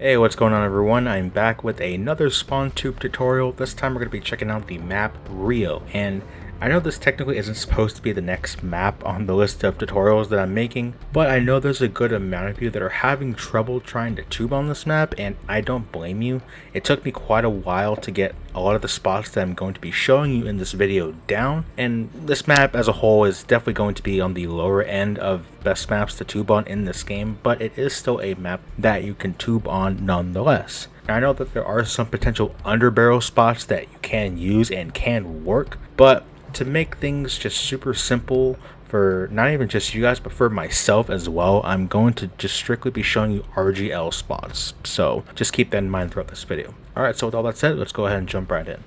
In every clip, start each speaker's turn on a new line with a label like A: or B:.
A: Hey, what's going on everyone? I'm back with another spawn tube tutorial. This time we're going to be checking out the map Rio, and I know this technically isn't supposed to be the next map on the list of tutorials that I'm making, but I know there's a good amount of you that are having trouble trying to tube on this map, and I don't blame you. It took me quite a while to get a lot of the spots that I'm going to be showing you in this video down, and this map as a whole is definitely going to be on the lower end of best maps to tube on in this game, but it is still a map that you can tube on nonetheless. Now, I know that there are some potential underbarrel spots that you can use and can work, but to make things just super simple for not even just you guys but for myself as well, I'm going to just strictly be showing you RGL spots, so just keep that in mind throughout this video. Alright, so with all that said, let's go ahead and jump right in.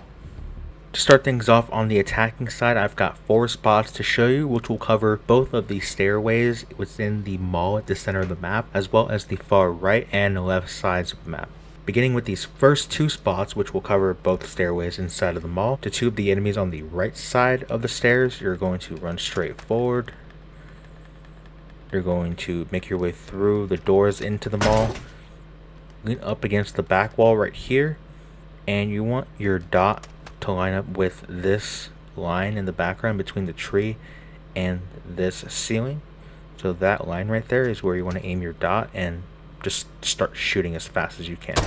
A: To start things off on the attacking side, I've got 4 spots to show you, which will cover both of the stairways within the mall at the center of the map, as well as the far right and left sides of the map. Beginning with these first 2 spots, which will cover both stairways inside of the mall. To tube the enemies on the right side of the stairs, you're going to run straight forward. You're going to make your way through the doors into the mall, lean up against the back wall right here, and you want your dot to line up with this line in the background between the tree and this ceiling. So that line right there is where you want to aim your dot and just start shooting as fast as you can.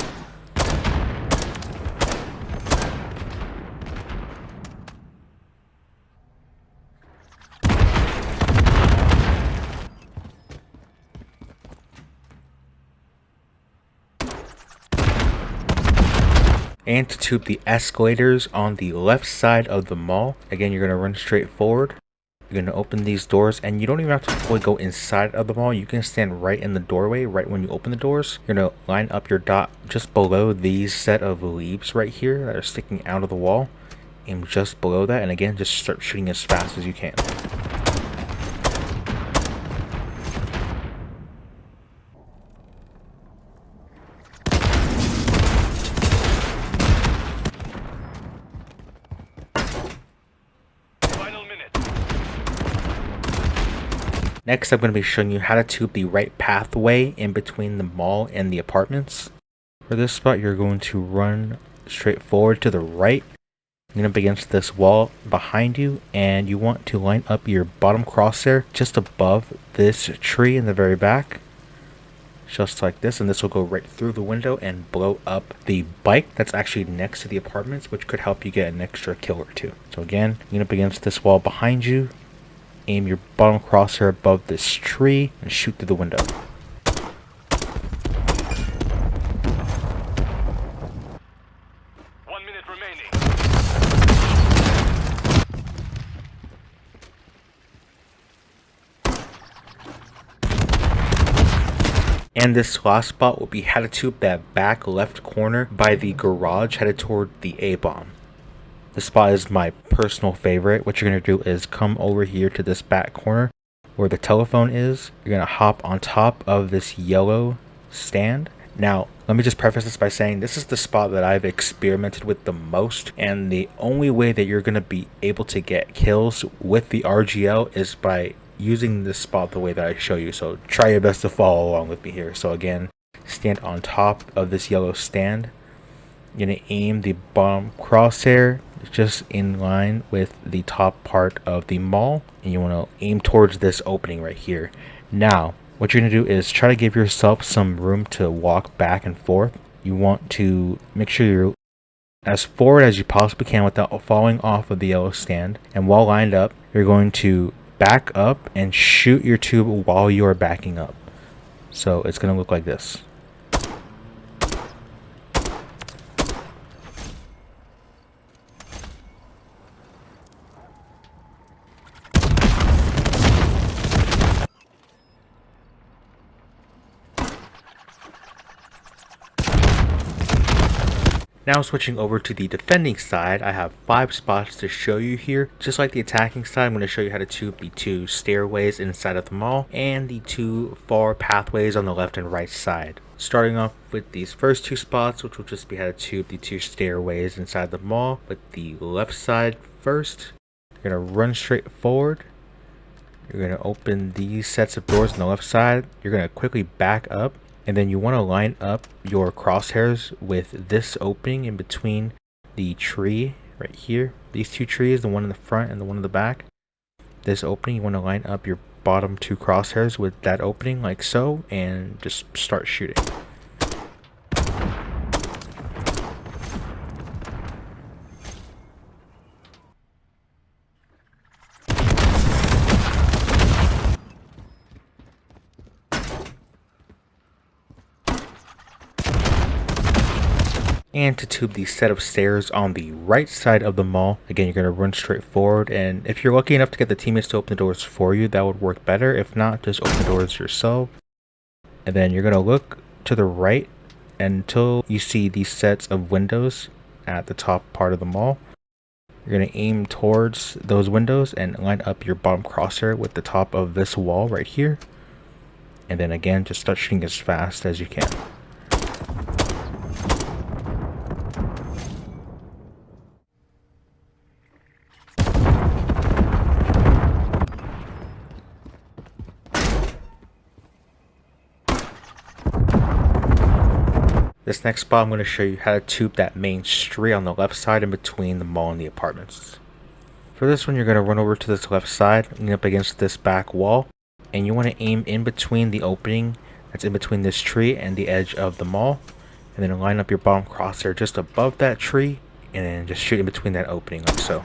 A: And to tube the escalators on the left side of the mall, again, you're going to run straight forward. You're going to open these doors, and you don't even have to fully go inside of the mall. You can stand right in the doorway right when you open the doors. You're going to line up your dot just below these set of leaves right here that are sticking out of the wall. Aim just below that, and again, just start shooting as fast as you can. Next, I'm going to be showing you how to tube the right pathway in between the mall and the apartments. For this spot, you're going to run straight forward to the right. You're going to be against this wall behind you, and you want to line up your bottom crosshair just above this tree in the very back. Just like this, and this will go right through the window and blow up the bike that's actually next to the apartments, which could help you get an extra kill or 2. So again, lean up against this wall behind you. Aim your bottom crosshair above this tree and shoot through the window.
B: Remaining.
A: And this last spot will be how to tube that back left corner by the garage headed toward the A-bomb. This spot is my personal favorite. What you're going to do is come over here to this back corner where the telephone is. You're going to hop on top of this yellow stand. Now, let me just preface this by saying this is the spot that I've experimented with the most, and the only way that you're going to be able to get kills with the RGL is by using this spot the way that I show you. So try your best to follow along with me here. So again, stand on top of this yellow stand. You're going to aim the bottom crosshair just in line with the top part of the mall, and you want to aim towards this opening right here. Now, what you're going to do is try to give yourself some room to walk back and forth. You want to make sure you're as forward as you possibly can without falling off of the yellow stand, and while lined up, you're going to back up and shoot your tube while you're backing up. So it's going to look like this. Now switching over to the defending side, I have 5 spots to show you here. Just like the attacking side, I'm going to show you how to tube the 2 stairways inside of the mall and the 2 far pathways on the left and right side. Starting off with these first 2 spots, which will just be how to tube the 2 stairways inside the mall. With the left side first, you're going to run straight forward. You're going to open these sets of doors on the left side. You're going to quickly back up And then you want to line up your crosshairs with this opening in between the tree right here. These two trees, the one in the front and the one in the back. This opening, you want to line up your bottom two crosshairs with that opening like so, and just start shooting. And to tube the set of stairs on the right side of the mall, again, you're going to run straight forward, and if you're lucky enough to get the teammates to open the doors for you, that would work better. If not, just open the doors yourself. And then you're going to look to the right until you see these sets of windows at the top part of the mall. You're going to aim towards those windows and line up your bottom crosshair with the top of this wall right here. And then again, just start shooting as fast as you can. This next spot, I'm going to show you how to tube that main street on the left side in between the mall and the apartments. For this one, you're going to run over to this left side, lean up against this back wall, and you want to aim in between the opening that's in between this tree and the edge of the mall, and then line up your bottom crosshair just above that tree, and then just shoot in between that opening like so.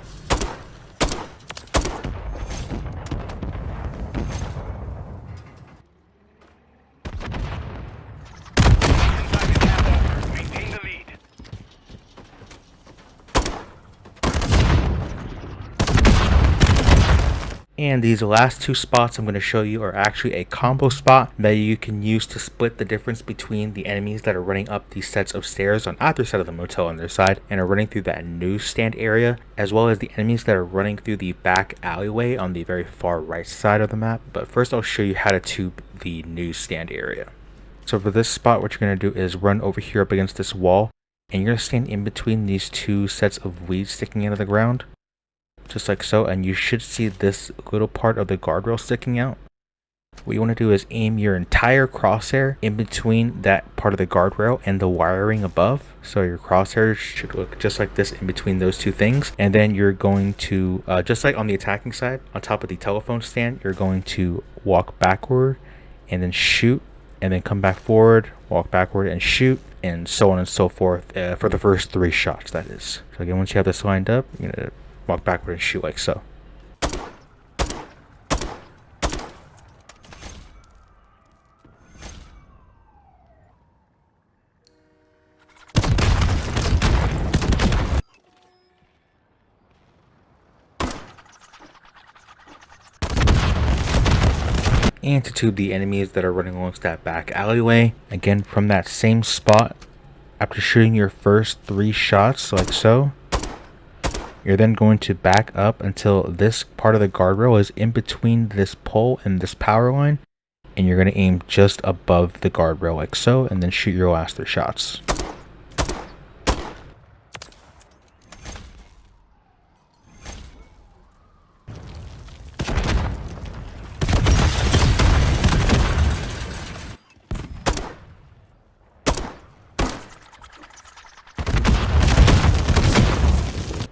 A: And these last two spots I'm going to show you are actually a combo spot that you can use to split the difference between the enemies that are running up these sets of stairs on either side of the motel on their side and are running through that newsstand area, as well as the enemies that are running through the back alleyway on the very far right side of the map. But first I'll show you how to tube the newsstand area. So for this spot, what you're going to do is run over here up against this wall, and you're going to stand in between these two sets of weeds sticking out of the ground. Just like so, and you should see this little part of the guardrail sticking out. What you want to do is aim your entire crosshair in between that part of the guardrail and the wiring above. So your crosshair should look just like this in between those two things. And then you're going to, just like on the attacking side, on top of the telephone stand, you're going to walk backward and then shoot, and then come back forward, walk backward and shoot, and so on and so forth for the first 3 shots, that is. So again, once you have this lined up, you're going to walk backward and shoot like so. And to tube the enemies that are running along that back alleyway, again from that same spot, after shooting your first 3 shots like so, you're then going to back up until this part of the guardrail is in between this pole and this power line, and you're going to aim just above the guardrail like so, and then shoot your last 3 shots.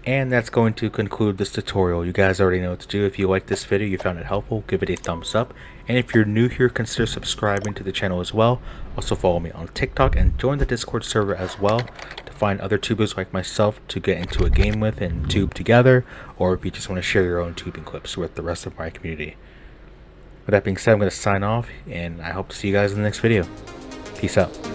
A: And that's going to conclude this tutorial. You guys already know what to do. If you liked this video, you found it helpful, give it a thumbs up. And if you're new here, consider subscribing to the channel as well. Also follow me on TikTok and join the Discord server as well to find other tubers like myself to get into a game with and tube together, or if you just want to share your own tubing clips with the rest of my community. With that being said, I'm going to sign off, and I hope to see you guys in the next video. Peace out.